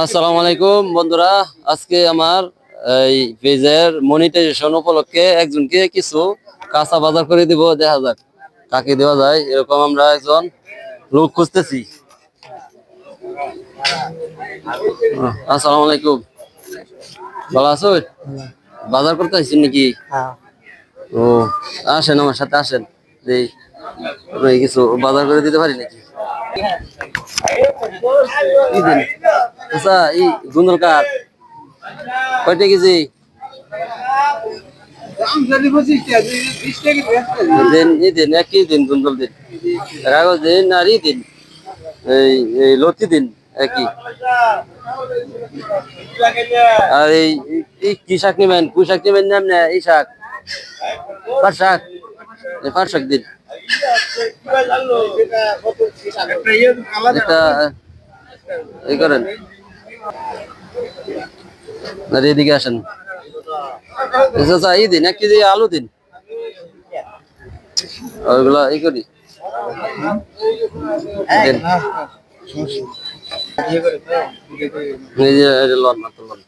আসসালামু আলাইকুম বন্ধুরা, আজকে আমার এই পেজের মনিটাইজেশন উপলক্ষে একজনকে কিছু কাঁচা বাজার করে দিব। দেখা যাক কাকে দেওয়া যায়, এরকম আমরা একজন লোক খুঁজতেছি। আসসালামু আলাইকুম, ভালো আছো? বাজার করতে আসছেন নাকি? ও, আসেন আমার সাথে আসেন, এই আপনাকে কিছু বাজার করে দিতে পারি নাকি? কি দিন? আচ্ছা, এই গুন্দল কার কয়টা কেজি দিন? ই দিন, একই দিন গুন্দল দিন, কাগজ দিন আর ই দিন, এই লতি দিন একই। আর এই কি শাক নিবেন? পুঁই শাক নিবেন না এমনি এই শাক? পাট শাক, পাট শাক দিন একটা। এই করেন আর এদিকে আসেন। আচ্ছা, এই দিন 1 কেজি আলু দিন, ওইগুলা এই করি দিন। এই যে লন না তো লন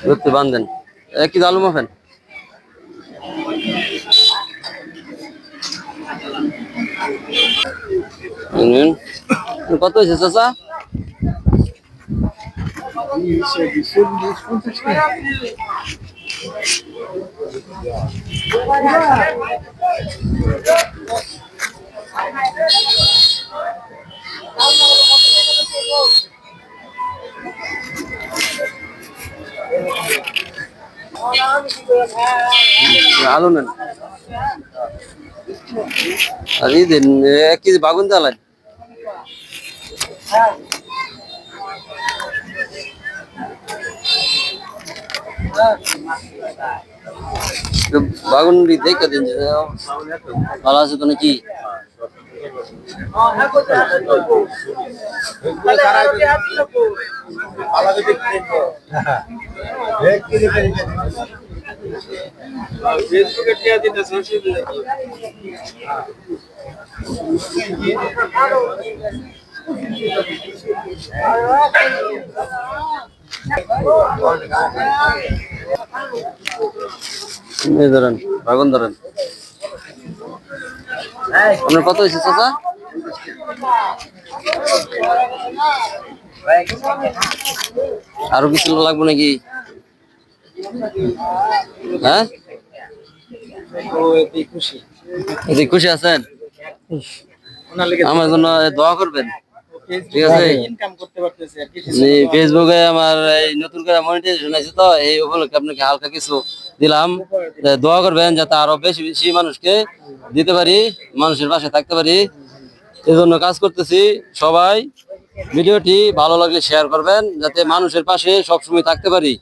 ধরতে বান্ধেন। 1 কেজি আলু মাফেন। কত হয়েছে চাচা? আলু নেন আর ই দিন 1 কেজি বাগুন চালান। বাগুন দেখে দিন, ভালো আছে তো নাকি? ধরেন বাগুন ধরেন। আপনার কত হয়েছে চাচা? আরো কিছু লাগবে নাকি? হ্যাঁ, খুশি আছেন? আমার জন্য দোয়া করবেন, ঠিক আছে? ফেসবুকে আমার এই নতুন করে মনিটাইজেশন আছে তো, এই উপলক্ষে আপনাকে হালকা কিছু দিলাম। দোয়া করবেন যাতে আরো বেশি বেশি মানুষকে দিতে পারি, মানুষের পাশে থাকতে পারি, এই জন্য কাজ করতেছি। সবাই ভিডিওটি ভালো লাগলে শেয়ার করবেন, যাতে মানুষের পাশে সবসময় থাকতে পারি।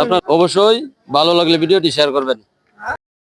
আপনার অবশ্যই ভালো লাগলে ভিডিওটি শেয়ার করবেন।